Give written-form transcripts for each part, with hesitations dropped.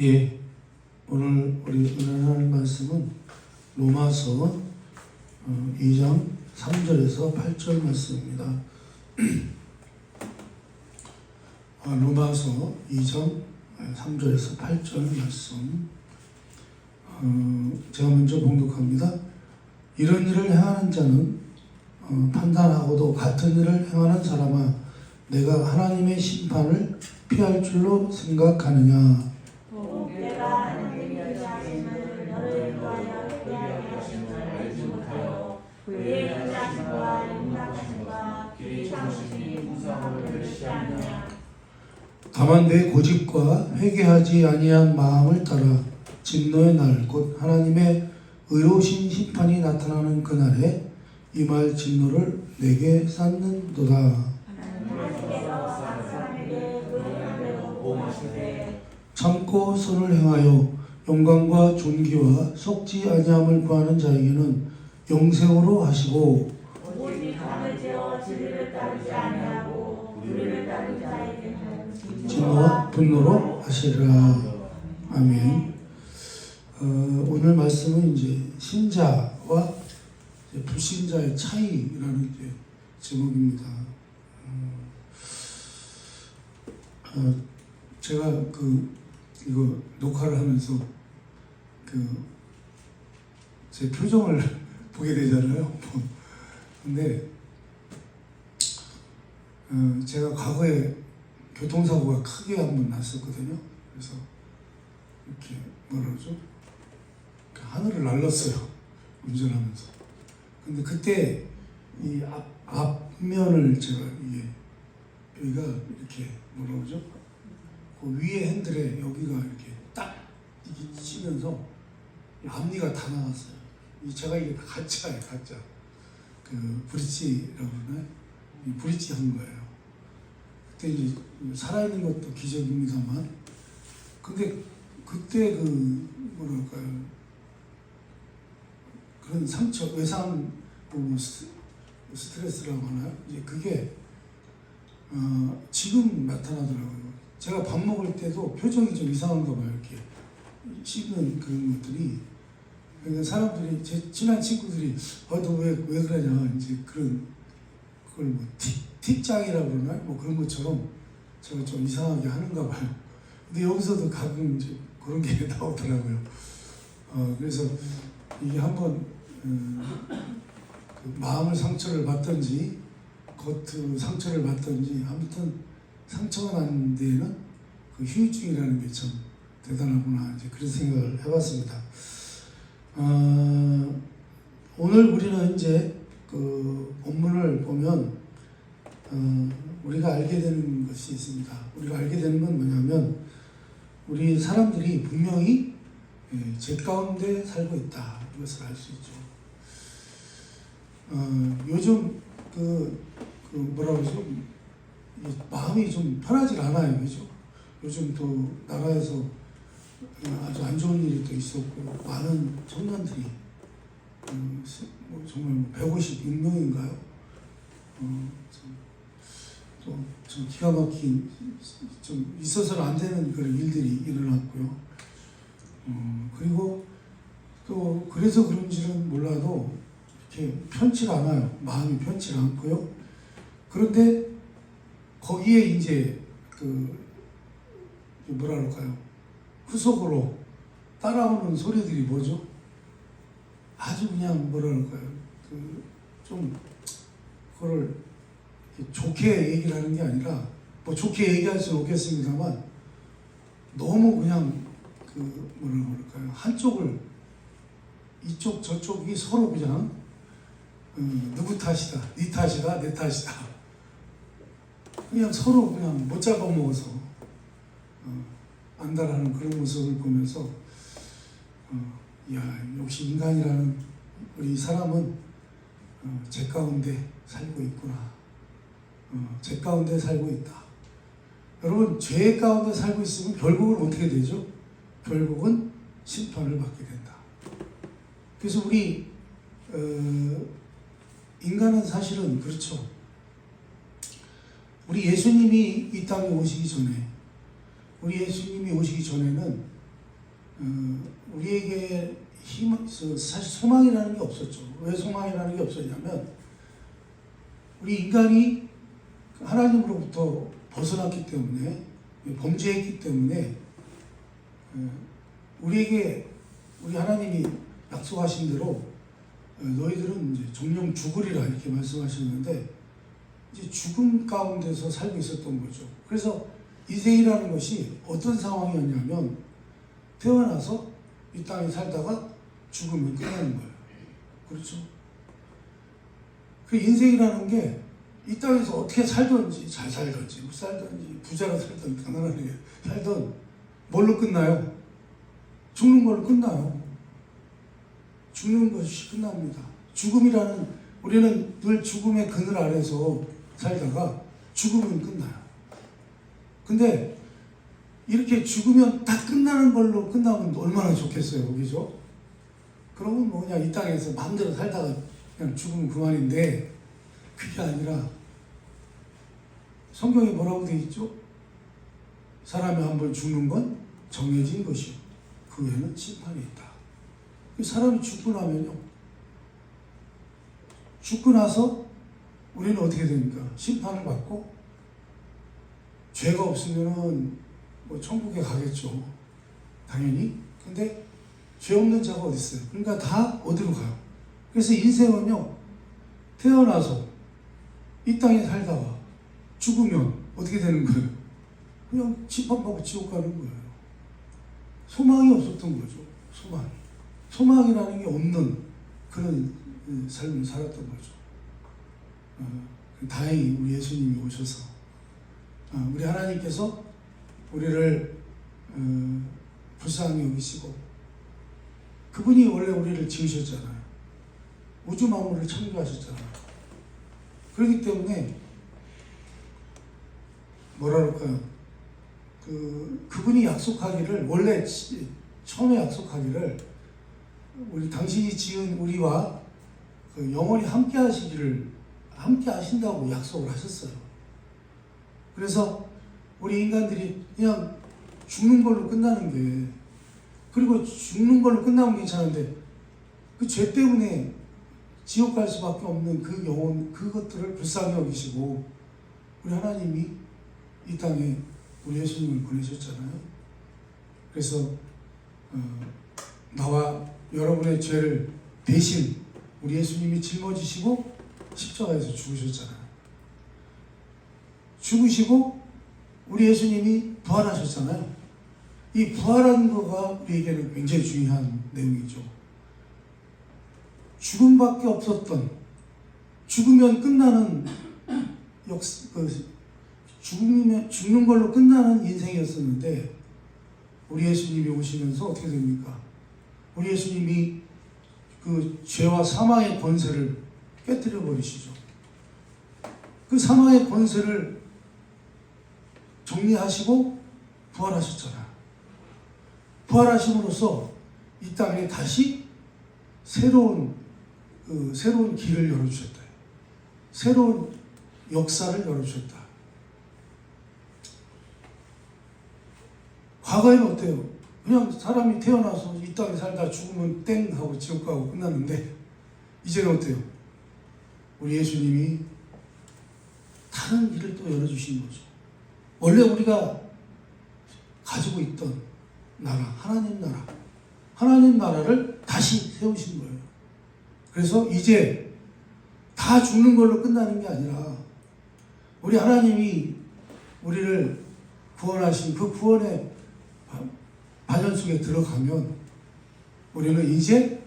예, 오늘 우리 은혜하는 말씀은 로마서 2장 3절에서 8절 말씀입니다. 로마서 2장 3절에서 8절 말씀. 제가 먼저 봉독합니다. 이런 일을 행하는 자는 판단하고도 같은 일을 행하는 사람아, 내가 하나님의 심판을 피할 줄로 생각하느냐. 내가 하나님의 하심을 너를 위하여 회개하게 하심을 알지 못하여 그의 인자심과 인자하심과 그의 참으심이 무상함을 멸시하느냐. 다만 내 고집과 회개하지 아니한 마음을 따라 진노의 날 곧 하나님의 의로우신 심판이 나타나는 그날에 이 말 진노를 내게 쌓는도다. 하나님께서 각 사람에게 의로운 대로 보호하시되 참고 선을 행하여 영광과 존귀와 속지 아니함을 구하는 자에게는 영생으로 하시고, 오직 감을 지어 진리를 따르지 아니하고 불의를 따르는 자에게는 진노와 분노로 하시리라. 아멘. 오늘 말씀은 이제 신자와 이제 불신자의 차이라는 이제 제목입니다. 제가 이거 녹화를 하면서 제 표정을 보게 되잖아요. 근데 제가 과거에 교통사고가 크게 한 번 났었거든요. 그래서 이렇게 뭐라 그러죠? 하늘을 날랐어요. 운전하면서. 근데 그때 이 앞면을 제가 여기가 이렇게 뭐라 그러죠? 그 위에 핸들에 여기가 이렇게 딱 이렇게 치면서 앞니가 다 나갔어요. 제가 이게 가짜예요, 가짜. 브릿지라고 그러나요? 이 브릿지 한 거예요. 그때 이제 살아있는 것도 기적입니다만, 근데 그때 뭐랄까요? 그런 상처, 외상 부분 스트레스라고 하나요? 이제 그게 지금 나타나더라고요. 제가 밥 먹을 때도 표정이 좀 이상한가 봐요. 이렇게 씹는 그런 것들이. 그러니까 사람들이, 제 친한 친구들이 너 왜 그러냐, 이제 그걸 뭐 틱장이라고 그러나요? 뭐 그런 것처럼 제가 좀 이상하게 하는가 봐요. 근데 여기서도 가끔 이제 그런 게 나오더라고요. 그래서 이게 한번 마음을 상처를 받든지 겉 상처를 받든지, 아무튼 상처가 난 데에는 그 후유증이라는 게 참 대단하구나, 이제 그런 생각을 해봤습니다. 오늘 우리는 이제 본문을 보면 우리가 알게 되는 것이 있습니다. 우리가 알게 되는 건 뭐냐면, 우리 사람들이 분명히 죄 가운데 살고 있다, 이것을 알 수 있죠. 요즘 뭐라 그러죠? 마음이 좀 편하지 않아요, 그죠? 요즘 또 나라에서 아주 안 좋은 일이 또 있었고, 많은 청년들이 정말 156명인가요? 좀 기가 막힌, 좀 있어서는 안 되는 그런 일들이 일어났고요. 그리고 또 그래서 그런지는 몰라도 이렇게 편치 않아요. 마음이 편치 않고요. 그런데 거기에 이제 뭐라 그럴까요? 후속으로 따라오는 소리들이 뭐죠? 아주 그냥 뭐라 그럴까요? 좀 그거를 좋게 얘기를 하는 게 아니라, 뭐 좋게 얘기할 수는 없겠습니다만, 너무 그냥 뭐라 그럴까요? 한쪽을, 이쪽 저쪽이 서로 그냥 누구 탓이다, 네 탓이다, 내 탓이다, 그냥 서로 그냥 못 잡아먹어서 안달하는 그런 모습을 보면서 역시 인간이라는 우리 사람은 죄 가운데 살고 있구나, 죄 가운데 살고 있다. 여러분, 죄 가운데 살고 있으면 결국은 어떻게 되죠? 결국은 심판을 받게 된다. 그래서 우리 인간은 사실은 그렇죠. 우리 예수님이 이 땅에 오시기 전에, 우리 예수님이 오시기 전에는 우리에게 사실 소망이라는 게 없었죠. 왜 소망이라는 게 없었냐면 우리 인간이 하나님으로부터 벗어났기 때문에, 범죄했기 때문에 우리에게 우리 하나님이 약속하신 대로 너희들은 이제 정령 죽으리라 이렇게 말씀하셨는데 이제 죽음 가운데서 살고 있었던 거죠. 그래서 인생이라는 것이 어떤 상황이었냐면 태어나서 이 땅에 살다가 죽으면 끝나는 거예요. 그렇죠? 그 인생이라는 게 이 땅에서 어떻게 살든지 잘 살든지 못 살든지 부자로 살든 가난하게 살든 뭘로 끝나요? 죽는 걸로 끝나요. 죽는 것이 끝납니다. 죽음이라는, 우리는 늘 죽음의 그늘 아래서 살다가 죽으면 끝나요. 근데 이렇게 죽으면 다 끝나는 걸로 끝나면 얼마나 좋겠어요. 그죠? 그러면 뭐 그냥 이 땅에서 마음대로 살다가 그냥 죽으면 그만인데 그게 아니라 성경에 뭐라고 되어 있죠? 사람이 한번 죽는 건 정해진 것이요. 그 후에는 심판이 있다. 사람이 죽고 나면요. 죽고 나서 우리는 어떻게 됩니까? 심판을 받고 죄가 없으면은 뭐 천국에 가겠죠. 당연히. 근데 죄 없는 자가 어디 있어요? 그러니까 다 어디로 가요? 그래서 인생은요. 태어나서 이 땅에 살다가 죽으면 어떻게 되는 거예요? 그냥 심판받고 지옥 가는 거예요. 소망이 없었던 거죠. 소망이라는 게 없는 그런 삶을 살았던 거죠. 다행히 우리 예수님이 오셔서 우리 하나님께서 우리를 불쌍히 여기시고 그분이 원래 우리를 지으셨잖아요. 우주 만물을 창조하셨잖아요. 그렇기 때문에 뭐라 그럴까요? 그분이 약속하기를, 원래 처음에 약속하기를 우리 당신이 지은 우리와 영원히 함께 하신다고 약속을 하셨어요. 그래서 우리 인간들이 그냥 죽는 걸로 끝나는 게, 그리고 죽는 걸로 끝나면 괜찮은데 그 죄 때문에 지옥 갈 수밖에 없는 그 영혼, 그것들을 불쌍히 여기시고 우리 하나님이 이 땅에 우리 예수님을 보내셨잖아요. 그래서 나와 여러분의 죄를 대신 우리 예수님이 짊어지시고 십자가에서 죽으셨잖아요. 죽으시고 우리 예수님이 부활하셨잖아요. 이 부활한 거가 우리에게는 굉장히 중요한 내용이죠. 죽음밖에 없었던, 죽으면 끝나는 죽는 걸로 끝나는 인생이었었는데 우리 예수님이 오시면서 어떻게 됩니까? 우리 예수님이 그 죄와 사망의 권세를 깨뜨려 버리시죠. 그 사망의 권세를 정리하시고 부활하셨잖아요. 부활하심으로써 이 땅에 다시 새로운 길을 열어주셨다. 새로운 역사를 열어주셨다. 과거에는 어때요? 그냥 사람이 태어나서 이 땅에 살다 죽으면 땡 하고 지옥 가고 끝났는데 이제는 어때요? 우리 예수님이 다른 길을 또 열어주신 거죠. 원래 우리가 가지고 있던 나라, 하나님 나라를 다시 세우신 거예요. 그래서 이제 다 죽는 걸로 끝나는 게 아니라 우리 하나님이 우리를 구원하신 그 구원의 반연 속에 들어가면 우리는 이제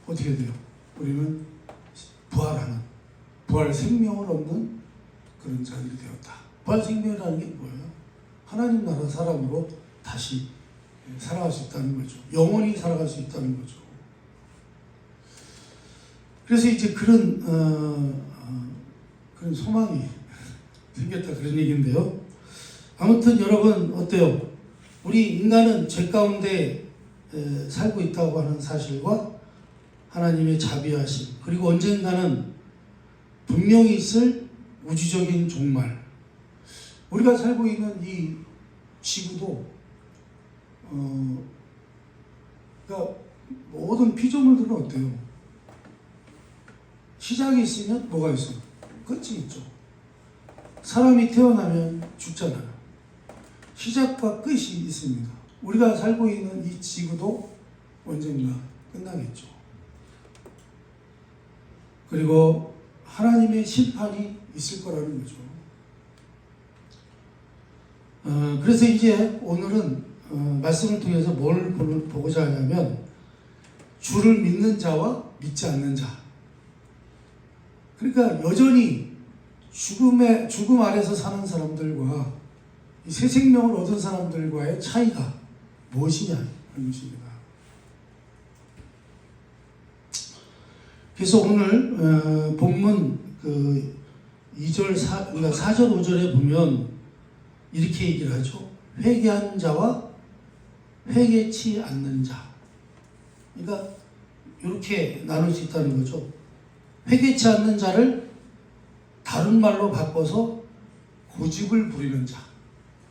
어떻게 돼요? 우리는 부활 생명을 얻는 그런 자들이 되었다. 부활 생명이라는 게 뭐예요? 하나님 나라 사람으로 다시 살아갈 수 있다는 거죠. 영원히 살아갈 수 있다는 거죠. 그래서 이제 그런 소망이 생겼다, 그런 얘기인데요. 아무튼 여러분 어때요? 우리 인간은 죄 가운데 살고 있다고 하는 사실과 하나님의 자비하심, 그리고 언젠가는 분명히 있을 우주적인 종말, 우리가 살고 있는 이 지구도 그러니까 모든 피조물들은 어때요? 시작이 있으면 뭐가 있어요? 끝이 있죠. 사람이 태어나면 죽잖아요. 시작과 끝이 있습니다. 우리가 살고 있는 이 지구도 언젠가 끝나겠죠. 그리고 하나님의 심판이 있을 거라는 거죠. 그래서 이제 오늘은 말씀을 통해서 뭘 보고자 하냐면 주를 믿는 자와 믿지 않는 자. 그러니까 여전히 죽음 아래서 사는 사람들과 새 생명을 얻은 사람들과의 차이가 무엇이냐 하는 것입니다. 그래서 오늘 본문 그 2절, 4절, 5절에 보면 이렇게 얘기를 하죠. 회개하는 자와 회개치 않는 자. 그러니까 이렇게 나눌 수 있다는 거죠. 회개치 않는 자를 다른 말로 바꿔서 고집을 부리는 자.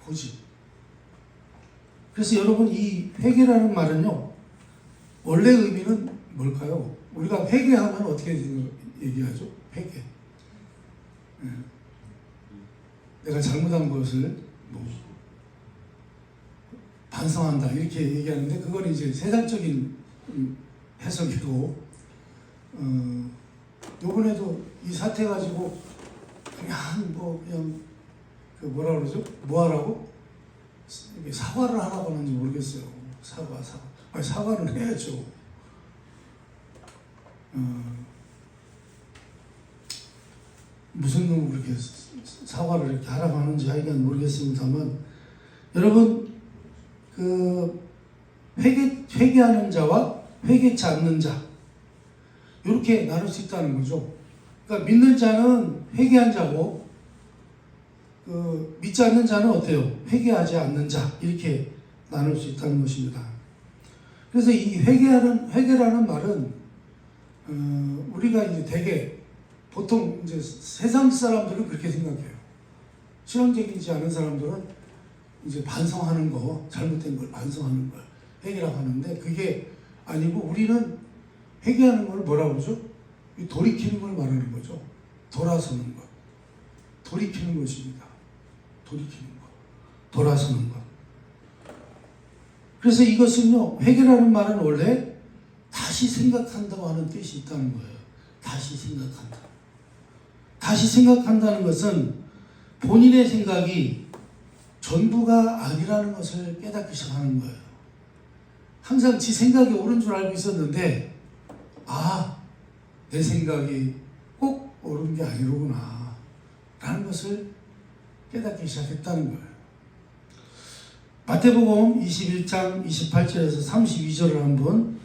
고집. 그래서 여러분 이 회개라는 말은요. 원래 의미는 뭘까요? 우리가 회개하면 어떻게 얘기하죠? 회개. 내가 잘못한 것을 반성한다 이렇게 얘기하는데 그건 이제 세상적인 해석이고 요번에도 이 사태 가지고 그냥 그 뭐라 그러죠? 뭐 하라고? 사과를 하라고 하는지 모르겠어요. 사과. 아니, 사과는 해야죠. 무슨 놈을 그렇게 사과를 이렇게 하라고 하는지 하여간 모르겠습니다만 여러분 그 회개하는 자와 회개치 않는 자 이렇게 나눌 수 있다는 거죠. 그러니까 믿는 자는 회개한 자고 그 믿지 않는 자는 어때요? 회개하지 않는 자 이렇게 나눌 수 있다는 것입니다. 그래서 이 회개라는 말은 우리가 이제 대개 보통 이제 세상 사람들은 그렇게 생각해요. 신앙적이지 않은 사람들은 이제 반성하는 거, 잘못된 걸 반성하는 걸 회개라고 하는데 그게 아니고 우리는 회개하는 걸 뭐라고 그러죠? 돌이키는 걸 말하는 거죠. 돌아서는 것. 돌이키는 것입니다. 돌이키는 것. 돌아서는 것. 그래서 이것은요, 회개라는 말은 원래 다시 생각한다고 하는 뜻이 있다는 거예요. 다시 생각한다. 다시 생각한다는 것은 본인의 생각이 전부가 아니라는 것을 깨닫기 시작하는 거예요. 항상 지 생각이 옳은 줄 알고 있었는데 내 생각이 꼭 옳은 게 아니로구나 라는 것을 깨닫기 시작했다는 거예요. 마태복음 21장 28절에서 32절을 한번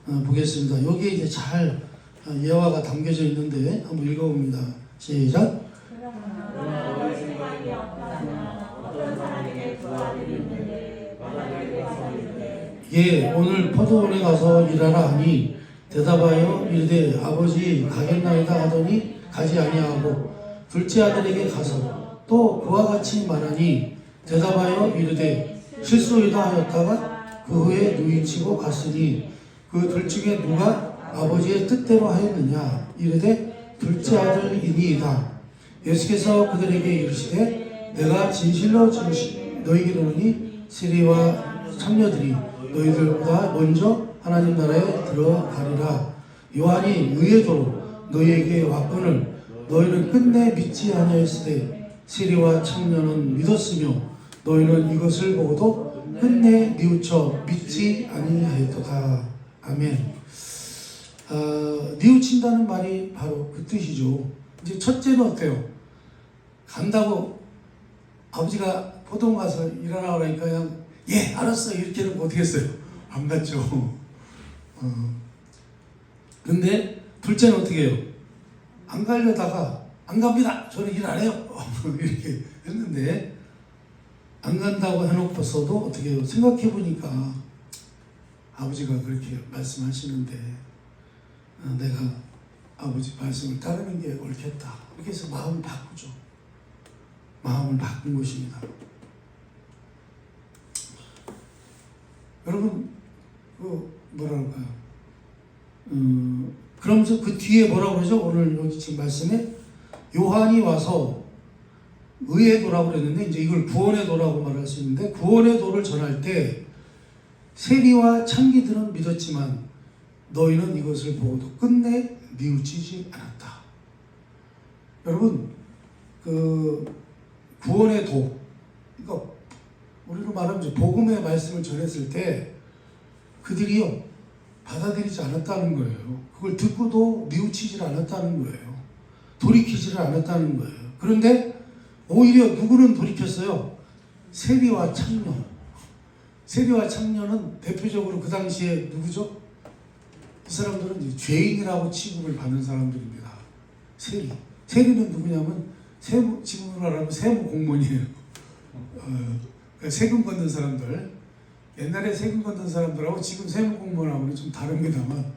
보겠습니다. 여기에 이제 잘 예화가 담겨져 있는데 한번 읽어봅니다. 시작. 예, 오늘 포도원에 가서 일하라 하니 대답하여 이르되 아버지 가겠나이다 하더니 가지 아니하고 둘째 아들에게 가서 또 그와 같이 말하니 대답하여 이르되 실소이다 하였다가 그 후에 누이치고 갔으니 그 둘 중에 누가 아버지의 뜻대로 하였느냐 이르되 둘째 아들이니이다. 예수께서 그들에게 이르시되 내가 진실로 너희에게 이르노니 세리와 창녀들이 너희들보다 먼저 하나님 나라에 들어가리라. 요한이 의외도로 너희에게 왔거늘 너희는 끝내 믿지 아니하였으되 세리와 창녀는 믿었으며 너희는 이것을 보고도 끝내 뉘우쳐 믿지 아니하였도다. 아멘. 뉘우친다는 말이 바로 그 뜻이죠. 이제 첫째는 어때요? 간다고 아버지가 포도원 가서 일하라 그러니까 그냥 예 알았어 이렇게 하면 어떻게 했어요? 안 갔죠. 근데 둘째는 어떻게 해요? 안 가려다가 안 갑니다. 저는 일 안 해요. 이렇게 했는데 안 간다고 해놓고서도 어떻게 해요? 생각해 보니까 아버지가 그렇게 말씀하시는데 내가 아버지 말씀을 따르는 게 옳겠다. 이렇게 해서 마음을 바꾸죠. 마음을 바꾼 것입니다. 여러분 뭐랄까요? 그러면서 그 뒤에 뭐라고 그러죠? 오늘 여기 지금 말씀에 요한이 와서 의의 도라고 그랬는데 이제 이걸 구원의 도라고 말할 수 있는데 구원의 도를 전할 때 세리와 창기들은 믿었지만 너희는 이것을 보고도 끝내 뉘우치지 않았다. 여러분 그 구원의 도, 그러니까 우리로 말하면 이제 복음의 말씀을 전했을 때 그들이요 받아들이지 않았다는 거예요. 그걸 듣고도 뉘우치질 않았다는 거예요. 돌이키지를 않았다는 거예요. 그런데 오히려 누구는 돌이켰어요? 세리와 창녀. 세리와 창녀는 대표적으로 그 당시에 누구죠? 이 사람들은 이제 죄인이라고 취급을 받는 사람들입니다. 세리. 세리는 누구냐면 세무, 지금으로 말하면 세무 공무원이에요. 그러니까 세금 걷는 사람들. 옛날에 세금 걷는 사람들하고 지금 세무 공무원하고는 좀 다릅니다만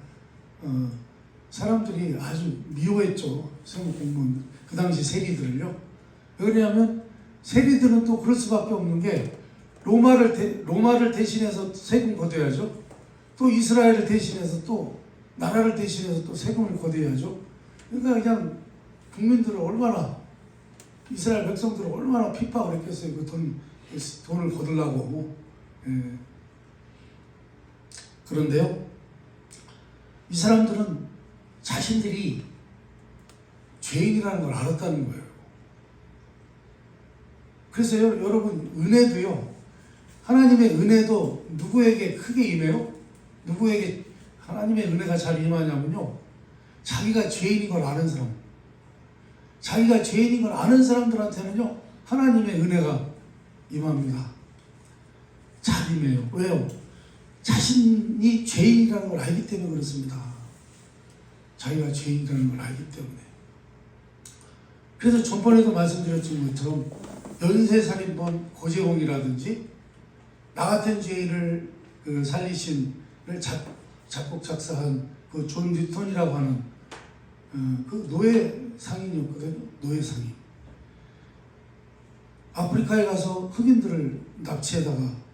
사람들이 아주 미워했죠. 세무 공무원들. 그 당시 세리들을요. 왜 그러냐면 세리들은 또 그럴 수밖에 없는 게 로마를 대신해서 세금 걷어야죠. 또 이스라엘을 대신해서 또 나라를 대신해서 또 세금을 걷어야죠. 그러니까 그냥 국민들을 얼마나 이스라엘 백성들을 얼마나 핍박을 했겠어요. 그 돈을 거두려고. 예. 그런데요, 이 사람들은 자신들이 죄인이라는 걸 알았다는 거예요. 그래서 여러분 은혜도요, 하나님의 은혜도 누구에게 크게 임해요? 누구에게 하나님의 은혜가 잘 임하냐면요, 자기가 죄인인 걸 아는 사람, 자기가 죄인인 걸 아는 사람들한테는요 하나님의 은혜가 임합니다. 잘 임해요. 왜요? 자신이 죄인이라는 걸 알기 때문에 그렇습니다. 자기가 죄인이라는 걸 알기 때문에. 그래서 전번에도 말씀드렸던 것처럼 연쇄살인범 고재홍이라든지 나 같은 죄인을 살리신 작곡 작사한 그 존 뉴턴이라고 하는 그 노예 상인이었거든요. 노예 상인. 아프리카에 가서 흑인들을 납치해다가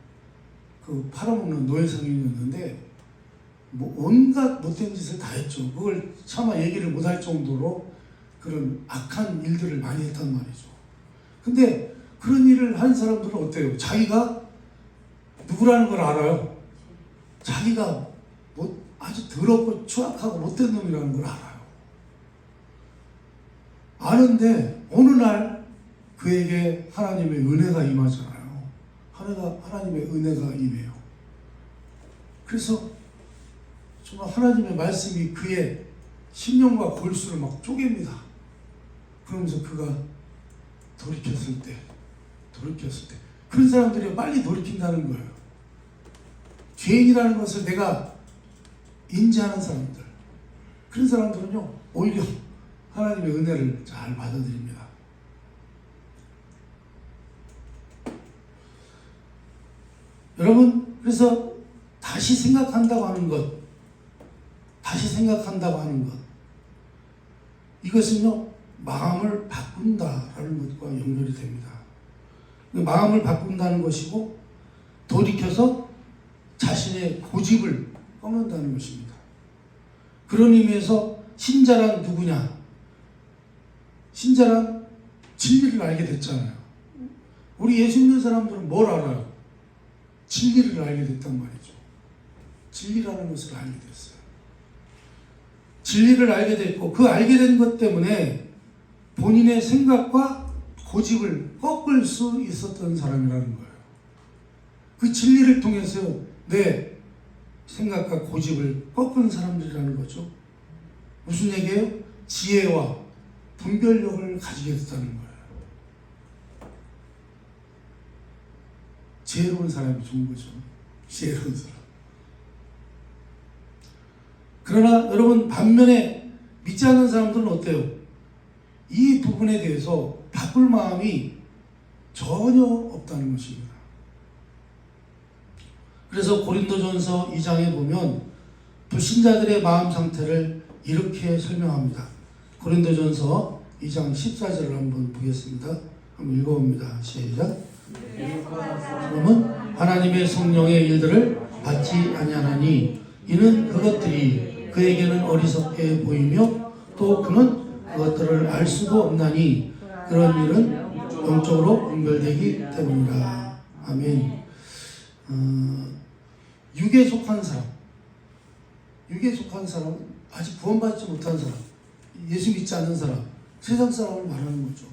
그 팔아먹는 노예 상인이었는데 뭐 온갖 못된 짓을 다 했죠. 그걸 차마 얘기를 못할 정도로 그런 악한 일들을 많이 했단 말이죠. 근데 그런 일을 한 사람들은 어때요? 자기가 누구라는 걸 알아요. 자기가 아주 더럽고 추악하고 못된 놈이라는 걸 알아요. 아는데 어느 날 그에게 하나님의 은혜가 임하잖아요. 하나님의 은혜가 임해요. 그래서 정말 하나님의 말씀이 그의 심령과 골수를 막 쪼갭니다. 그러면서 그가 돌이켰을 때 그런 사람들이 빨리 돌이킨다는 거예요. 죄인이라는 것을 내가 인지하는 사람들, 그런 사람들은요 오히려 하나님의 은혜를 잘 받아들입니다. 여러분, 그래서 다시 생각한다고 하는 것, 이것은요 마음을 바꾼다라는 것과 연결이 됩니다. 마음을 바꾼다는 것이고 돌이켜서 자신의 고집을 꺾는다는 것입니다. 그런 의미에서 신자란 누구냐? 신자란 진리를 알게 됐잖아요. 우리 예수 믿는 사람들은 뭘 알아요? 진리를 알게 됐단 말이죠. 진리라는 것을 알게 됐어요. 진리를 알게 됐고 그 알게 된 것 때문에 본인의 생각과 고집을 꺾을 수 있었던 사람이라는 거예요. 그 진리를 통해서 내 생각과 고집을 꺾은 사람들이라는 거죠. 무슨 얘기예요? 지혜와 분별력을 가지게 됐다는 거예요. 지혜로운 사람이 좋은 거죠. 지혜로운 사람. 그러나 여러분 반면에 믿지 않는 사람들은 어때요? 이 부분에 대해서 바꿀 마음이 전혀 없다는 것입니다. 그래서 고린도전서 2장에 보면 불신자들의 마음 상태를 이렇게 설명합니다. 고린도전서 2장 14절을 한번 보겠습니다. 한번 읽어봅니다. 시작. 그러면 하나님의 성령의 일들을 받지 아니하나니 이는 그것들이 그에게는 어리석게 보이며 또 그는 그것들을 알 수도 없나니 그런 일은 영적으로 분별되기 때문이라. 아멘. 육에 속한 사람, 육에 속한 사람은 아직 구원받지 못한 사람, 예수 믿지 않는 사람, 세상 사람을 말하는 거죠.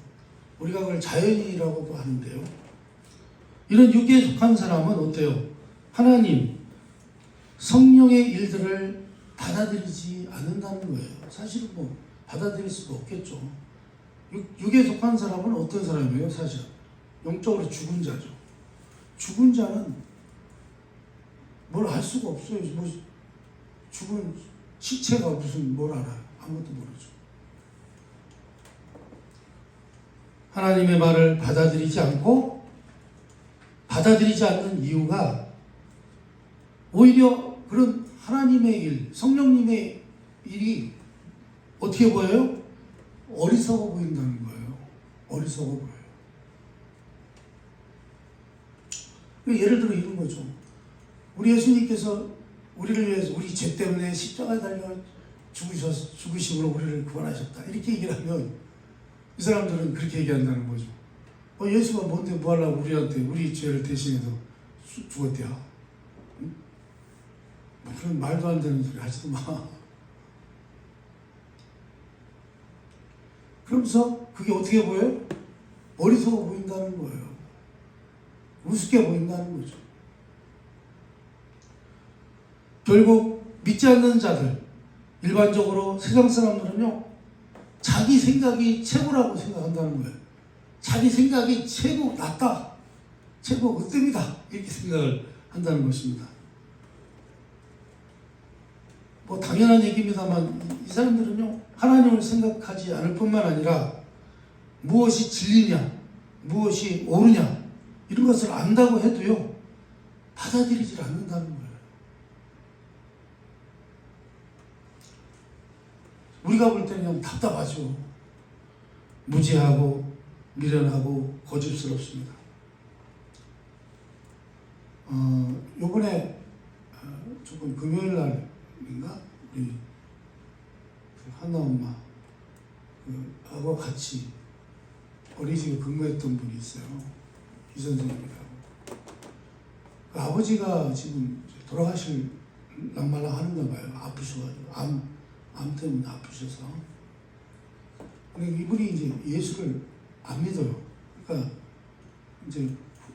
우리가 그걸 자연인이라고도 하는데요. 이런 육에 속한 사람은 어때요? 하나님, 성령의 일들을 받아들이지 않는다는 거예요. 사실은 뭐 받아들일 수가 없겠죠. 육에 속한 사람은 어떤 사람이에요? 사실 영적으로 죽은 자죠. 죽은 자는 뭘 알 수가 없어요. 뭐 죽은 시체가 무슨 뭘 알아요? 아무것도 모르죠. 하나님의 말을 받아들이지 않는 이유가 오히려 그런 하나님의 일, 성령님의 일이 어떻게 보여요? 어리석어 보인다는 거예요. 어리석어 보여요. 예를 들어 이런 거죠. 우리 예수님께서 우리를 위해서 우리 죄 때문에 십자가에 달려 죽으심으로 우리를 구원하셨다. 이렇게 얘기를 하면 이 사람들은 그렇게 얘기한다는 거죠. 예수가 뭔데 뭐 하려고 우리한테 우리 죄를 대신해서 죽었대요. 응? 뭐 그런 말도 안 되는 소리 하지도 마. 그러면서 그게 어떻게 보여요? 어리석어 보인다는 거예요. 우습게 보인다는 거죠. 결국 믿지 않는 자들, 일반적으로 세상 사람들은요, 자기 생각이 최고라고 생각한다는 거예요. 자기 생각이 최고 낫다, 최고 으뜸이다, 이렇게 생각을 한다는 것입니다. 뭐 당연한 얘기입니다만 이 사람들은요, 하나님을 생각하지 않을 뿐만 아니라 무엇이 진리냐, 무엇이 옳으냐 이런 것을 안다고 해도요, 받아들이질 않는다는 거예요. 우리가 볼 때는 그냥 답답하죠. 무지하고 미련하고 고집스럽습니다. 요번에 조금 금요일 날인가 우리 한나 엄마 하고 같이 어린이집에 근무했던 분이 있어요. 이 선생님이라고. 그 아버지가 지금 돌아가실 낭말랑 하는가 봐요. 아프셔가지고 암 때문에 아프셔서. 근데 이분이 이제 예수를 안 믿어요. 그러니까 이제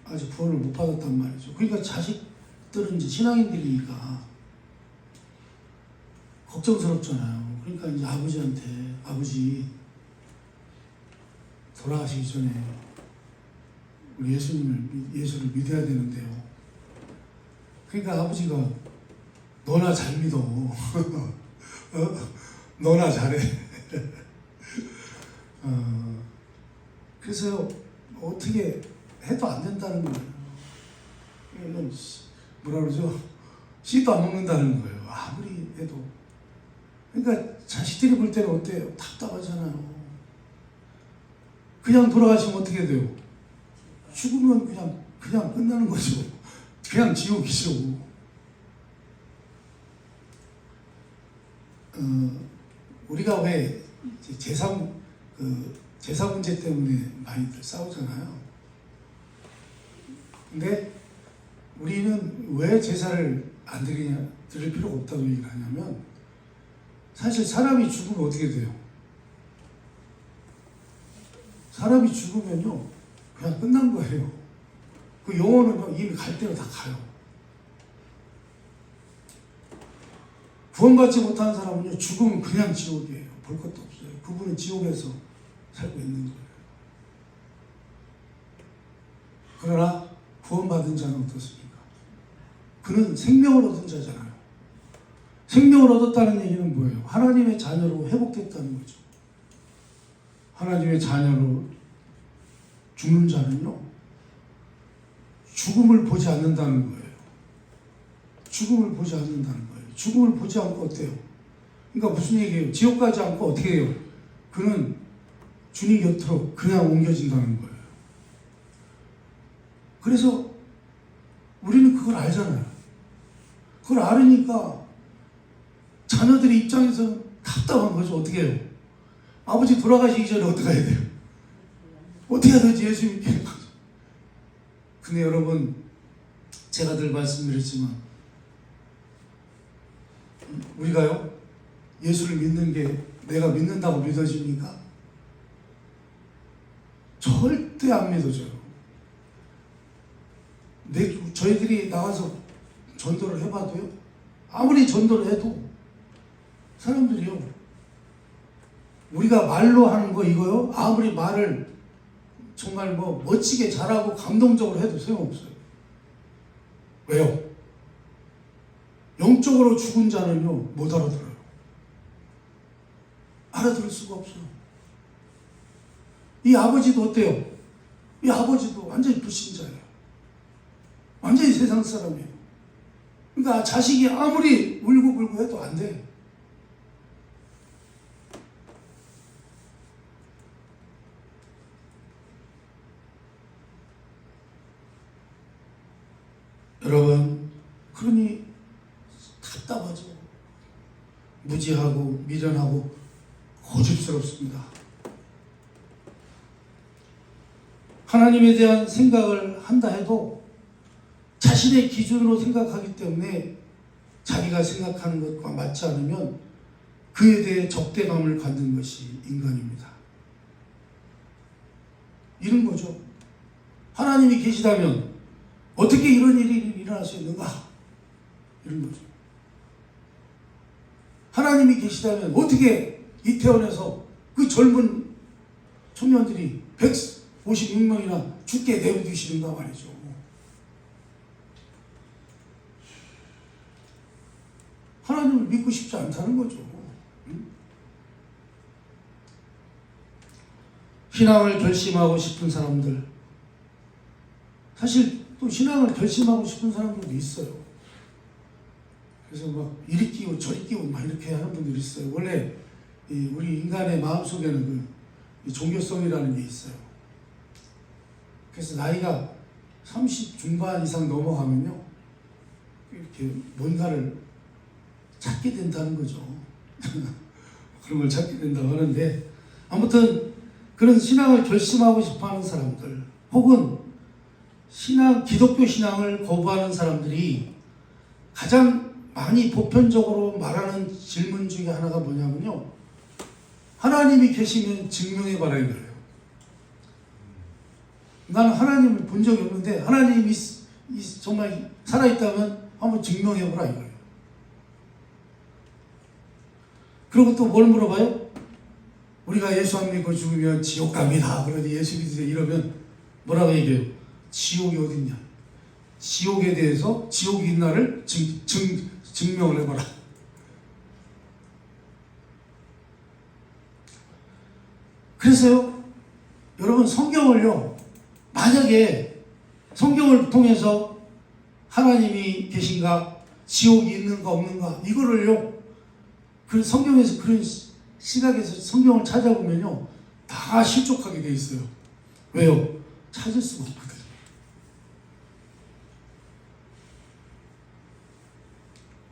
아직 구원을 못 받았단 말이죠. 그러니까 자식들은 이제 신앙인들이니까 걱정스럽잖아요. 그러니까 이제 아버지한테 아버지 돌아가시기 전에 우리 예수를 믿어야 되는데요. 그러니까 아버지가 너나 잘 믿어. 너나 잘해. 그래서 어떻게 해도 안 된다는 거예요. 이건 뭐라 그러죠? 씨도 안 먹는다는 거예요. 아무리 해도. 그러니까 자식들이 볼 때는 어때요? 답답하잖아요. 그냥 돌아가시면 어떻게 돼요? 죽으면 그냥 끝나는 거죠. 그냥 지옥이죠. 우리가 왜 제사 문제 때문에 많이들 싸우잖아요. 근데 우리는 왜 제사를 안 드릴 필요가 없다고 얘기를 하냐면, 사실 사람이 죽으면 어떻게 돼요? 사람이 죽으면요, 그냥 끝난 거예요. 그 영혼은요, 이미 갈 대로 다 가요. 구원받지 못한 사람은요, 죽으면 그냥 지옥이에요. 볼 것도 없어요. 그분은 지옥에서 살고 있는 거예요. 그러나 구원받은 자는 어떻습니까? 그는 생명을 얻은 자잖아요. 생명을 얻었다는 얘기는 뭐예요? 하나님의 자녀로 회복됐다는 거죠. 하나님의 자녀로 죽는 자는요, 죽음을 보지 않는다는 거예요. 죽음을 보지 않는다는 거예요. 죽음을 보지 않고 어때요? 그러니까 무슨 얘기예요? 지옥 가지 않고 어떻게 해요? 그는 주님 곁으로 그냥 옮겨진다는 거예요. 그래서 우리는 그걸 알잖아요. 그걸 알으니까 자녀들의 입장에서는 답답한 거죠. 어떻게 해요? 아버지 돌아가시기 전에 어떻게 해야 돼요? 어떻게 해야 되지? 예수 믿게. 근데 여러분, 제가 늘 말씀드렸지만 우리가요, 예수를 믿는 게 내가 믿는다고 믿어집니까? 절대 안 믿어져요. 저희들이 나가서 전도를 해봐도요, 아무리 전도를 해도 사람들이요, 우리가 말로 하는 거 이거요, 아무리 말을 정말 뭐 멋지게 잘하고 감동적으로 해도 소용없어요. 왜요? 영적으로 죽은 자는요, 못 알아들어요. 알아들을 수가 없어요. 이 아버지도 어때요? 이 아버지도 완전히 불신자예요. 완전히 세상 사람이에요. 그러니까 자식이 아무리 울고불고 해도 안 돼. 여러분, 그러니 답답하죠. 무지하고 미련하고 고집스럽습니다. 하나님에 대한 생각을 한다 해도 자신의 기준으로 생각하기 때문에 자기가 생각하는 것과 맞지 않으면 그에 대해 적대감을 갖는 것이 인간입니다. 이런 거죠. 하나님이 계시다면 어떻게 이런 일이 일어날 수 있는가? 이런 거죠. 하나님이 계시다면 어떻게 이태원에서 그 젊은 청년들이 156명이나 죽게 내버리시는가 말이죠. 하나님을 믿고 싶지 않다는 거죠. 신앙을 결심하고 싶은 사람들, 사실 또 신앙을 결심하고 싶은 사람들도 있어요. 그래서 막 이리 끼고 저리 끼고 막 이렇게 하는 분들이 있어요. 원래 우리 인간의 마음속에는 그 종교성이라는 게 있어요. 그래서 나이가 30 중반 이상 넘어가면요, 이렇게 뭔가를 찾게 된다는 거죠. 그런 걸 찾게 된다고 하는데, 아무튼 그런 신앙을 결심하고 싶어하는 사람들, 혹은 기독교 신앙을 거부하는 사람들이 가장 많이 보편적으로 말하는 질문 중에 하나가 뭐냐면요, 하나님이 계시면 증명해봐라 이거예요. 나는 하나님을 본 적이 없는데 하나님이 정말 살아있다면 한번 증명해보라 이거예요. 그리고 또 뭘 물어봐요? 우리가 예수 안 믿고 죽으면 지옥 갑니다. 그러니 예수 믿으세요 이러면 뭐라고 얘기해요? 지옥이 어딨냐? 지옥에 대해서 지옥이 있나를 증명을 해봐라. 그래서요, 여러분, 성경을요, 만약에 성경을 통해서 하나님이 계신가, 지옥이 있는가 없는가, 이거를요, 그 성경에서, 그런 시각에서 성경을 찾아보면요, 다 실족하게 돼 있어요. 왜요? 찾을 수가 없거든요.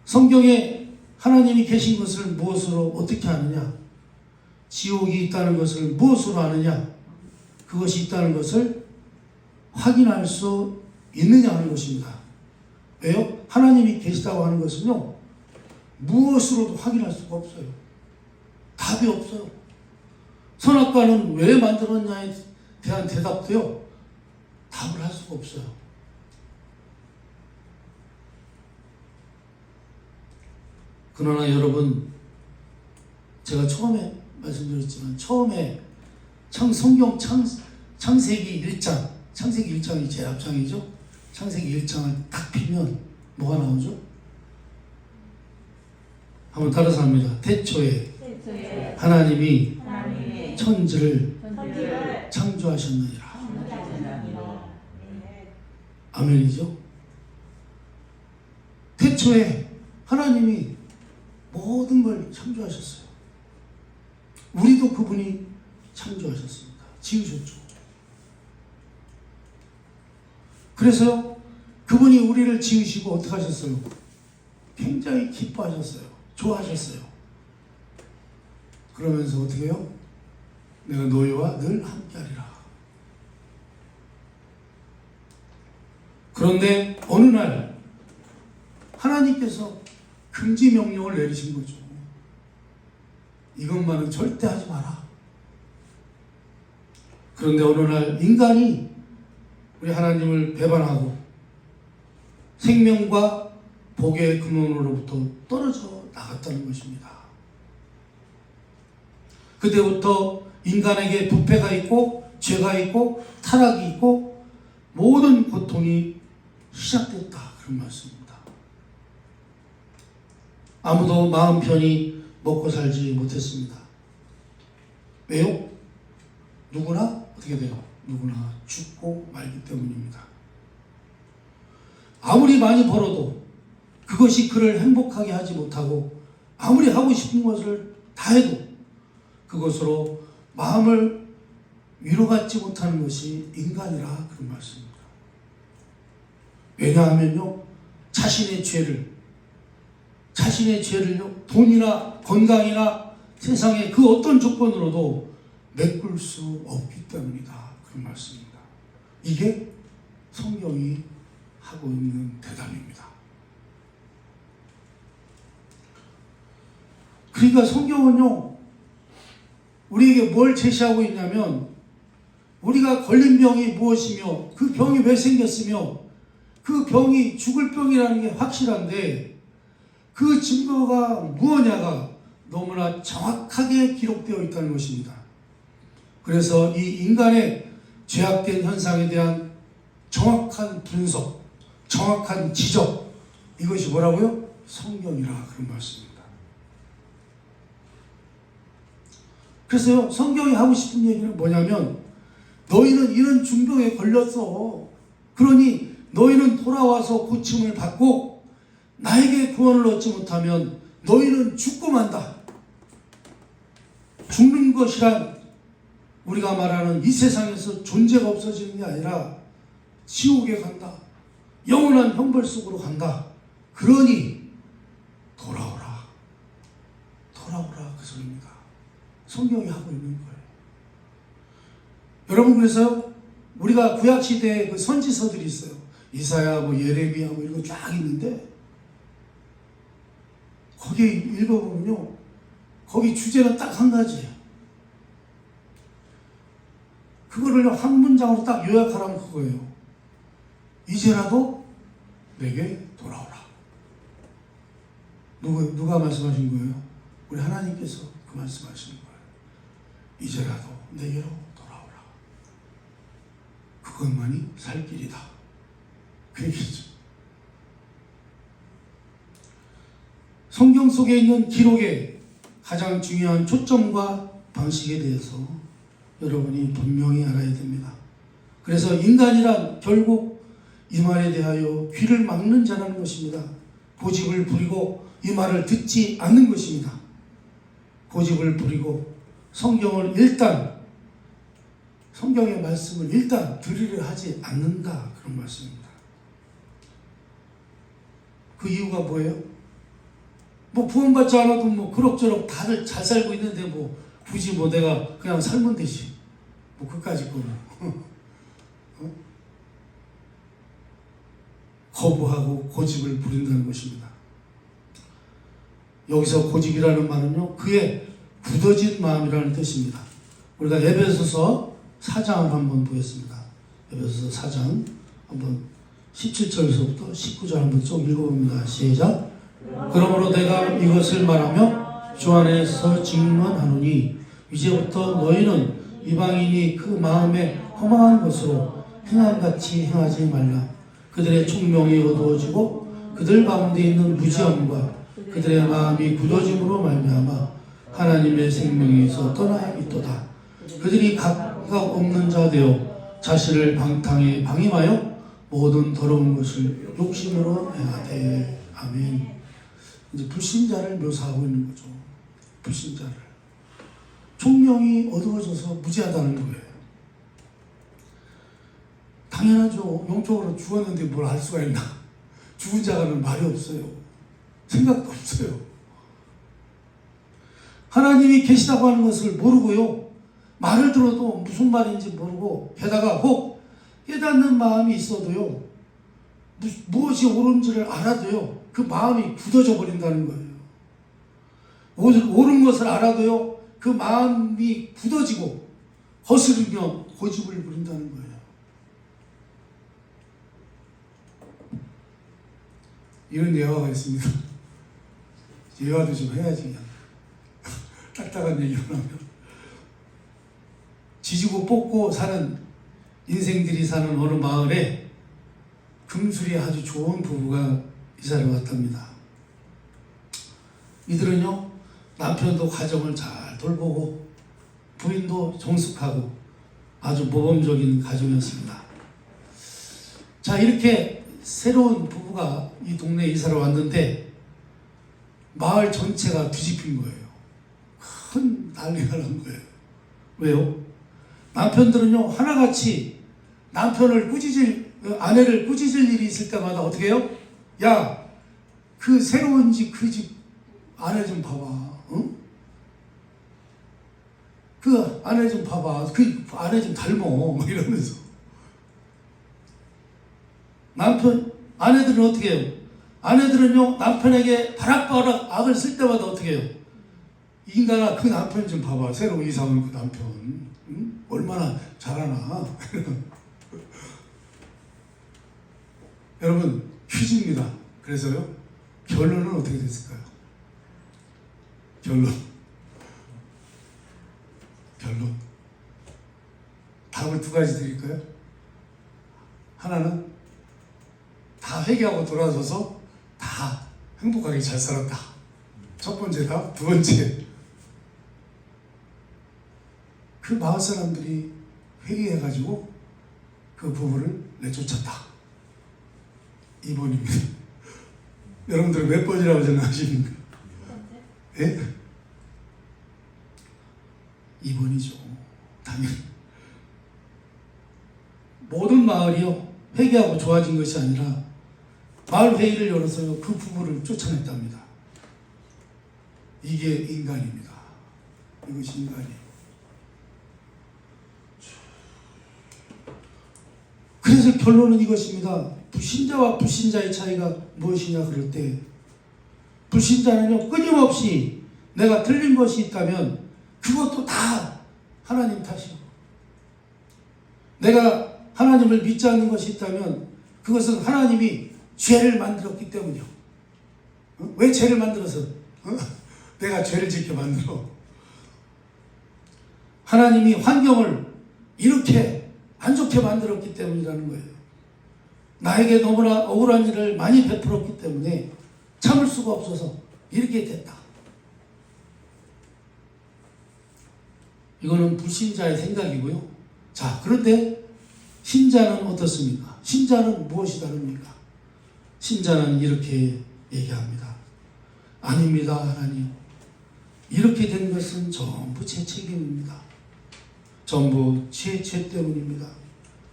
성경에 하나님이 계신 것을 무엇으로 어떻게 아느냐? 지옥이 있다는 것을 무엇으로 아느냐? 그것이 있다는 것을 확인할 수 있느냐 하는 것입니다. 왜요? 하나님이 계시다고 하는 것은요, 무엇으로도 확인할 수가 없어요. 답이 없어요. 선악과는 왜 만들었냐에 대한 대답도요, 답을 할 수가 없어요. 그러나 여러분, 제가 처음에 말씀드렸지만, 처음에 성경 창세기 1장, 창세기 1장이 제일 앞장이죠. 창세기 1장을 딱 피면 뭐가 나오죠? 한번 따라서 합니다. 태초에 하나님이 천지를 창조하셨느니라. 아멘이죠? 태초에 하나님이 모든 걸 창조하셨어요. 우리도 그분이 창조하셨습니다. 지으셨죠. 그래서 그분이 우리를 지으시고 어떻게 하셨어요? 굉장히 기뻐하셨어요. 좋아하셨어요. 그러면서 어떻게 해요? 내가 너희와 늘 함께하리라. 그런데 어느 날 하나님께서 금지 명령을 내리신 거죠. 이것만은 절대 하지 마라. 그런데 어느 날 인간이 우리 하나님을 배반하고 생명과 복의 근원으로부터 떨어져 나갔다는 것입니다. 그때부터 인간에게 부패가 있고 죄가 있고 타락이 있고 모든 고통이 시작됐다. 그런 말씀입니다. 아무도 마음 편히 먹고 살지 못했습니다. 왜요? 누구나 어떻게 돼요? 누구나 죽고 말기 때문입니다. 아무리 많이 벌어도 그것이 그를 행복하게 하지 못하고 아무리 하고 싶은 것을 다 해도 그것으로 마음을 위로받지 못하는 것이 인간이라 그런 말씀입니다. 왜냐하면요, 자신의 죄를요, 돈이나 건강이나 세상의 그 어떤 조건으로도 메꿀 수 없기 때문이다. 그런 말씀입니다. 이게 성경이 하고 있는 대답입니다. 그러니까 성경은요, 우리에게 뭘 제시하고 있냐면, 우리가 걸린 병이 무엇이며 그 병이 왜 생겼으며 그 병이 죽을 병이라는 게 확실한데 그 증거가 무엇냐가 너무나 정확하게 기록되어 있다는 것입니다. 그래서 이 인간의 죄악된 현상에 대한 정확한 분석, 정확한 지적, 이것이 뭐라고요? 성경이라 그런 말씀입니다. 그래서 성경이 하고 싶은 얘기는 뭐냐면, 너희는 이런 중병에 걸렸어. 그러니 너희는 돌아와서 고침을 받고 나에게 구원을 얻지 못하면 너희는 죽고 만다. 죽는 것이란 우리가 말하는 이 세상에서 존재가 없어지는 게 아니라 지옥에 간다. 영원한 형벌 속으로 간다. 그러니 돌아오라. 돌아오라. 그 소리입니다. 성경이 하고 있는 거예요. 여러분, 그래서 우리가 구약시대에 그 선지서들이 있어요. 이사야, 예레미야 이런 거 쫙 있는데 거기 읽어보면요, 거기 주제는 딱 한 가지예요. 그거를 한 문장으로 딱 요약하라면 그거예요. 이제라도 내게 돌아오라. 누가 말씀하신 거예요? 우리 하나님께서 그 말씀하시는 거예요. 이제라도 내게로 돌아오라. 그것만이 살 길이다. 그 얘기죠. 성경 속에 있는 기록의 가장 중요한 초점과 방식에 대해서 여러분이 분명히 알아야 됩니다. 그래서 인간이란 결국 이 말에 대하여 귀를 막는 자라는 것입니다. 고집을 부리고 이 말을 듣지 않는 것입니다. 고집을 부리고 성경의 말씀을 일단 들으려 하지 않는다. 그런 말씀입니다. 그 이유가 뭐예요? 구원받지 않아도 그럭저럭 다들 잘 살고 있는데 굳이 내가 그냥 살면 되지. 그까짓 거 거부하고 고집을 부린다는 것입니다. 여기서 고집이라는 말은요, 그의 굳어진 마음이라는 뜻입니다. 우리가 에베소서 4장을 한번 보겠습니다. 에베소서 4장 한번 17절에서부터 19절 한번 쭉 읽어봅니다. 시작. 그러므로 내가 이것을 말하며 주 안에서 증언하노니 이제부터 너희는 이방인이 그 마음에 허망한 것으로 행함같이 행하지 말라. 그들의 총명이 어두워지고 그들 가운데 있는 무지함과 그들의 마음이 굳어짐으로 말미암아 하나님의 생명에서 떠나 있도다. 그들이 각각 없는 자 되어 자신을 방탕에 방임하여 모든 더러운 것을 욕심으로 행하되. 아멘. 이제 불신자를 묘사하고 있는 거죠. 불신자를. 총명이 어두워져서 무지하다는 거예요. 당연하죠. 영적으로 죽었는데 뭘 알 수가 있나. 죽은 자가는 말이 없어요. 생각도 없어요. 하나님이 계시다고 하는 것을 모르고요. 말을 들어도 무슨 말인지 모르고 게다가 혹 깨닫는 마음이 있어도요. 무엇이 옳은지를 알아도요. 그 마음이 굳어져 버린다는 거예요. 옳은 것을 알아도요. 그 마음이 굳어지고 거스르며 고집을 부린다는 거예요. 이런 예화가 있습니다. 예화도 좀 해야지 그냥. 딱딱한 얘기를 하면. 지지고 뽑고 사는 인생들이 사는 어느 마을에 금술이 아주 좋은 부부가 이사를 왔답니다. 이들은요, 남편도 가정을 잘 돌보고 부인도 정숙하고 아주 모범적인 가정이었습니다. 자, 이렇게 새로운 부부가 이 동네에 이사를 왔는데 마을 전체가 뒤집힌 거예요. 큰 난리가 난 거예요. 왜요? 남편들은요, 하나같이 남편을 아내를 꾸짖을 일이 있을 때마다 어떻게 해요? 야, 그 새로운 집, 그 집 아내 좀 봐봐. 응? 그 아내 좀 봐봐. 그 아내 좀 닮어. 이러면서. 아내들은 어떻게 해요? 아내들은요, 남편에게 바락바락 악을 쓸 때마다 어떻게 해요? 인간아, 그 남편 좀 봐봐. 새로 이사 온 그 남편. 응? 얼마나 잘하나. 여러분, 퀴즈입니다. 그래서요, 결론은 어떻게 됐을까요? 결론. 답을 두 가지 드릴까요? 하나는 다 회개하고 돌아서서 다 행복하게 잘 살았다. 첫 번째 답. 두 번째, 그 마을 사람들이 회개해가지고 그 부부를 내쫓았다. 2번입니다. 여러분들은 몇 번이라고 생각하십니까? 예? 2번이죠. 당연히. 모든 마을이요, 회개하고 좋아진 것이 아니라 마을 회의를 열어서요, 그 부부를 쫓아냈답니다. 이게 인간입니다. 이것이 인간이에요. 그래서 결론은 이것입니다. 불신자와 불신자의 차이가 무엇이냐 그럴 때, 불신자는요, 끊임없이 내가 틀린 것이 있다면 그것도 다 하나님 탓이고, 내가 하나님을 믿지 않는 것이 있다면 그것은 하나님이 죄를 만들었기 때문이요. 왜 죄를 만들어서? 내가 죄를 짓게 만들어. 하나님이 환경을 이렇게 안 좋게 만들었기 때문이라는 거예요. 나에게 너무나 억울한 일을 많이 베풀었기 때문에 참을 수가 없어서 이렇게 됐다. 이거는 불신자의 생각이고요. 자, 그런데 신자는 어떻습니까? 신자는 무엇이 다릅니까? 신자는 이렇게 얘기합니다. 아닙니다, 하나님. 이렇게 된 것은 전부 제 책임입니다. 전부 제 죄 때문입니다.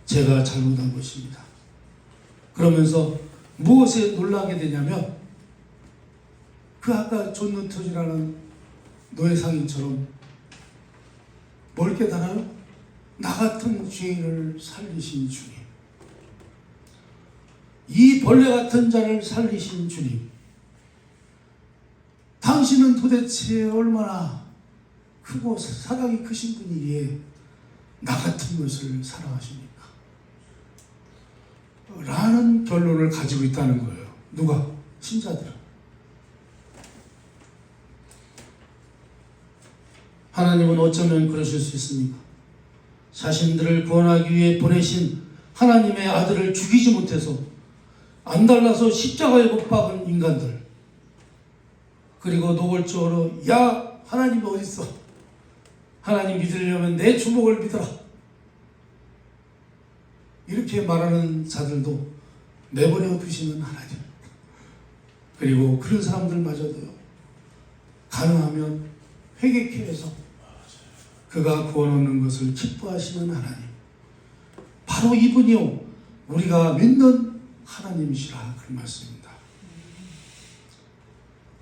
제가 잘못한 것입니다. 그러면서 무엇에 놀라게 되냐면, 그 아까 존 노트즈라는 노예 상인처럼 뭘 깨달아요? 나 같은 죄인을 살리신 주님, 이 벌레 같은 자를 살리신 주님, 당신은 도대체 얼마나 크고 사랑이 크신 분이기에 나 같은 것을 사랑하십니까? 라는 결론을 가지고 있다는 거예요. 누가? 신자들은. 하나님은 어쩌면 그러실 수 있습니까? 자신들을 구원하기 위해 보내신 하나님의 아들을 죽이지 못해서 안달나서 십자가에 못 박은 인간들, 그리고 노골적으로 야, 하나님이 어디 있어? 하나님 믿으려면 내 주먹을 믿어라. 이렇게 말하는 자들도 내버려 두시는 하나님. 그리고 그런 사람들마저도요, 가능하면 회개케 해서 그가 구원 얻는 것을 기뻐하시는 하나님. 바로 이분이요, 우리가 믿는 하나님이시라, 그런 말씀입니다.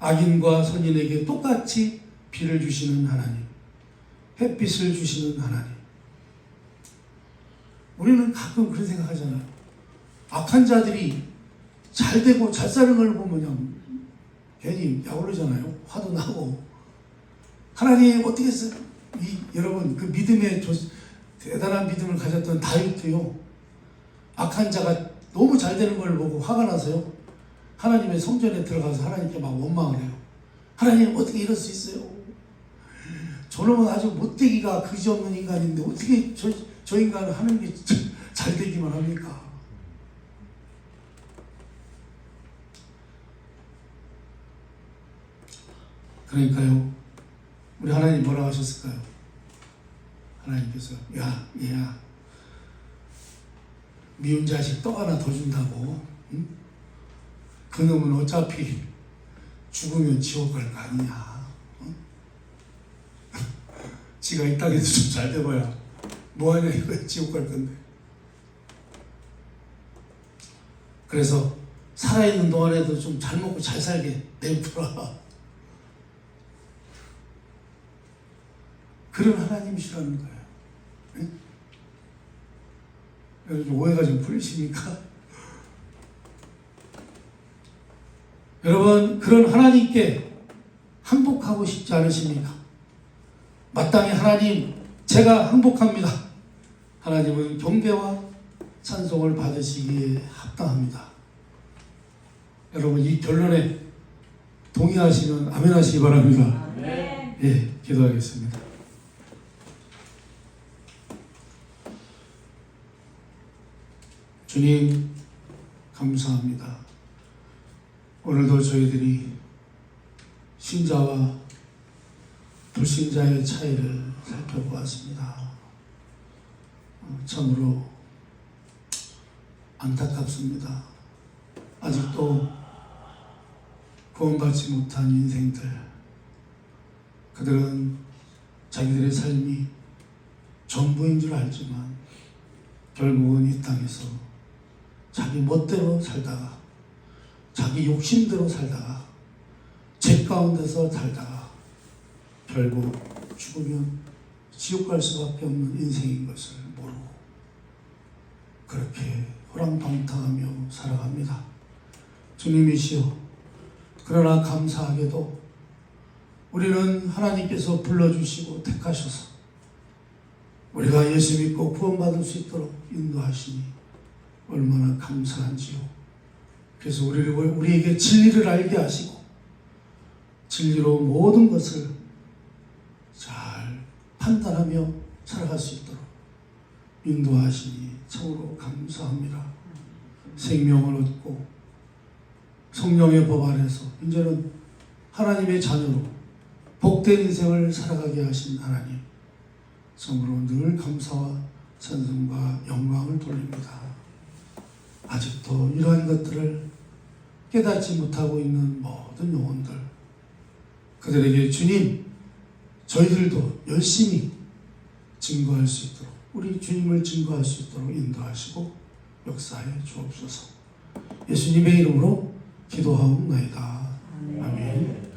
악인과 선인에게 똑같이 비를 주시는 하나님, 햇빛을 주시는 하나님. 우리는 가끔 그런 생각하잖아요. 악한 자들이 잘 되고 잘 사는 걸 보면 그냥 괜히 약올르잖아요. 화도 나고. 하나님 어떻게 했어요? 여러분 그 믿음의 대단한 믿음을 가졌던 다윗도요. 악한 자가 너무 잘 되는 걸 보고 화가 나서요. 하나님의 성전에 들어가서 하나님께 막 원망을 해요. 하나님 어떻게 이럴 수 있어요? 저놈은 아주 못되기가 그지없는 인간인데 어떻게 저 인간은 하는 게 잘 되기만 합니까? 그러니까요. 우리 하나님 뭐라고 하셨을까요? 하나님께서 야 얘야 미운 자식 떡 하나 더 준다고 응? 그놈은 어차피 죽으면 지옥 갈 거 아니냐. 응? 지가 이 땅에서 좀 잘 돼봐야 뭐하냐 이거야. 지옥 갈 건데. 그래서 살아있는 동안에도 좀 잘 먹고 잘 살게 내버려라. 그런 하나님이시라는 거예요. 응? 여러분 오해가 좀 풀리십니까? 여러분 그런 하나님께 항복하고 싶지 않으십니까? 마땅히 하나님 제가 항복합니다. 하나님은 경배와 찬송을 받으시기에 합당합니다. 여러분 이 결론에 동의하시면 아멘 하시기 바랍니다. 네. 예, 기도하겠습니다. 주님 감사합니다. 오늘도 저희들이 신자와 불신자의 차이를 살펴보았습니다. 참으로 안타깝습니다. 아직도 구원받지 못한 인생들, 그들은 자기들의 삶이 전부인 줄 알지만 결국은 이 땅에서 자기 멋대로 살다가 자기 욕심대로 살다가 죄 가운데서 살다가 결국 죽으면 지옥 갈 수밖에 없는 인생인 것을 모르고 그렇게 호랑방탕하며 살아갑니다. 주님이시여, 그러나 감사하게도 우리는 하나님께서 불러주시고 택하셔서 우리가 예수 믿고 구원받을 수 있도록 인도하시니 얼마나 감사한지요. 그래서 우리에게 진리를 알게 하시고 진리로 모든 것을 잘 판단하며 살아갈 수 있도록 인도하시니 참으로 감사합니다. 생명을 얻고 성령의 법 안에서 이제는 하나님의 자녀로 복된 인생을 살아가게 하신 하나님, 참으로 늘 감사와 찬송과 영광을 돌립니다. 아직도 이러한 것들을 깨닫지 못하고 있는 모든 영혼들, 그들에게 주님, 저희들도 열심히 증거할 수 있도록, 우리 주님을 증거할 수 있도록 인도하시고 역사해 주옵소서. 예수님의 이름으로 기도하옵나이다. 아멘.